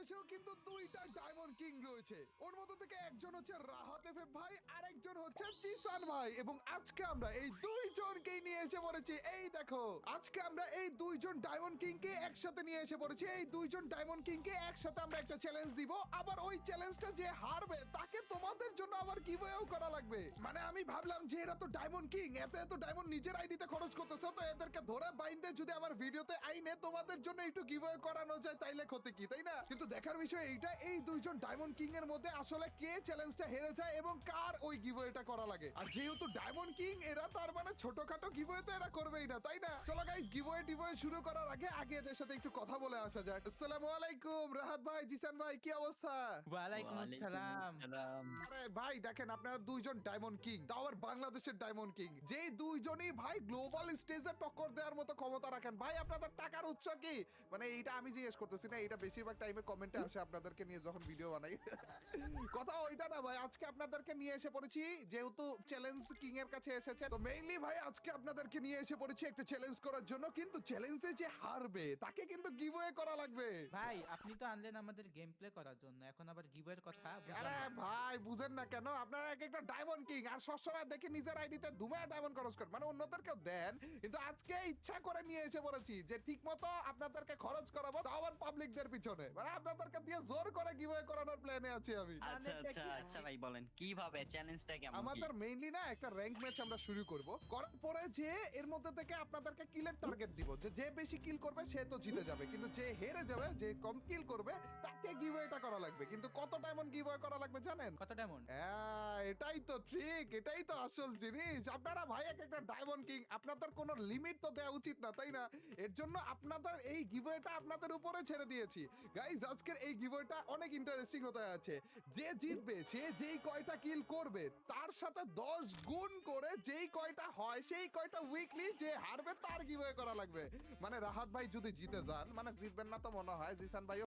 বাংলাদেশেও কিন্তু দুইটা ডায়মন্ড কিং রয়েছে। ওর মধ্যে থেকে একজন হচ্ছে রাহাত এফএফ ভাই, আর একজন হচ্ছে জিসান ভাই। এবং আজকে আমরা এই দুইজনকেই নিয়ে এসে পড়েছি। এই দেখো, আজকে আমরা এই দুইজন ডায়মন্ড কিং কে একসাথে নিয়ে এসে পড়েছি। এই দুইজন ডায়মন্ড কিং কে একসাথে আমরা একটা চ্যালেঞ্জ দিব। আবার ওই চ্যালেঞ্জটা যে হারবে তাকে তোমাদের জন্য আবার গিভঅ্যাও করা লাগবে। মানে আমি ভাবলাম যে এরা তো ডায়মন্ড কিং, এত এত ডায়মন্ড নিজের আইডিতে খরচ করতেছে, তো এদেরকে ধরে বাইন্দে যদি আমার ভিডিওতে আইনে তোমাদের জন্য একটু গিভঅ্যাও করানো যায় তাইলে ক্ষতি কি, তাই না? কিন্তু দেখার বিষয় এইটা, এই দুইজন ডায়মন্ড কিং এর মধ্যে আসলে কে চ্যালেঞ্জটা হেরে যায় এবং কার ওই গিভঅ্যাটা করা লাগে। আর যেহেতু ডায়মন্ড কিং এরা, তার মানে ছোটখাটো গিভঅ্যাও তো এরা করবেই না, তাই না? চলো গাইস, গিভঅ্যায় শুরু করার আগে এদের সাথে একটু কথা বলে আসা যাক। আসসালামু আলাইকুম রাহাত ভাই, জিসান ভাই, কি অবস্থা? ওয়ালাইকুম আসসালাম। আরে ভাই দেখেন, আপনারা দুইজন ডায়মন্ড কিং, তাও আবার বাংলাদেশের ডায়মন্ড কিং, যেই দুইজনই ভাই গ্লোবাল স্টেজে টক্কর দেওয়ার মতো ক্ষমতা রাখেন। ভাই আপনাদের টাকার উৎস কি? মানে এইটা আমি জিজ্ঞেস করতেছি না, এটা বেশিরভাগ টাইমে কমেন্টে আসে আপনাদেরকে নিয়ে যখন ভিডিও বানাই। কথা ওইটা না ভাই, আজকে আপনাদেরকে নিয়ে এসে পড়েছি যেহেতু চ্যালেঞ্জ কিং এর কাছে এসেছে, তো মেইনলি ভাই আজকে আপনাদেরকে নিয়ে এসে পড়েছি একটা চ্যালেঞ্জ করার জন্য। কিন্তু চ্যালেঞ্জে যে হারবে তাকে কিন্তু গিভঅ্যাওয়ে করা লাগবে। ভাই আপনি তো আনলেন আমাদের গেম প্লে করার জন্য, এখন আবার গিভের কথা বুঝলাম আরে না। ভাই বুঝেন না কেন? আপনারা এক একটা ডায়মন্ড কিং, আর সবসময় দেখে নিজের আইডিতে ধুমায় ডায়মন্ড খরচ করেন, মানে অন্যদেরকেও দেন, কিন্তু আজকে ইচ্ছা করে নিয়ে এসে পড়েছি যে ঠিক মতো আপনাদেরকে খরচ করাবো, তাও আবার পাবলিকদের পিছনে, মানে আপনাদেরকে দিয়ে জোর করে গিভঅ্যাওয়ে করানোর প্ল্যানে আছি আমি। আচ্ছা মানে আচ্ছা কি? আচ্ছা ভাই বলেন কিভাবে চ্যালেঞ্জটা কেমন কি? আমাদের মেইনলি না একটা র‍্যাঙ্ক ম্যাচ আমরা শুরু করব, করার পরে যে এর মধ্যে থেকে আপনাদেরকে কিলের টার্গেট দিব, যে বেশি কিল করবে সে তো জিতে যাবে, কিন্তু যে হেরে যাবে, যে কম কিল করবে তাকে গিভঅ্যাওয়েটা করা লাগবে। কিন্তু কত ডায়মন্ড গিভঅ্যাওয়ে করা লাগবে জানেন? কত ডায়মন্ড? হ্যাঁ, এটাই তো ট্রিক, এটাই তো আসল জিনিস। আপনারা ভাই এক একটা ডায়মন্ড কিং, আপনাদের কোনো লিমিট তো দেওয়া উচিত না, তাই না? এর জন্য আপনাদের এই গিভঅ্যাওয়েটা আপনাদের উপরে ছেড়ে দিয়েছি। গাইস আজকের এই গিভঅ্যাওয়েটা অনেক ইন্টারেস্টিং হতে যাচ্ছে। যে জিতবে, সে যেই কয়টা কিল করবে তার সাথে 10 গুণ করে যেই কয়টা হয় সেই কয়টা উইকলি, যে হারবে তার গিভঅ্যাওয়ে করা লাগবে। মানে রাহাত ভাই যদি জিতে যান, মানে জিতবেন না তো মনে হয়, জিসান ভাইও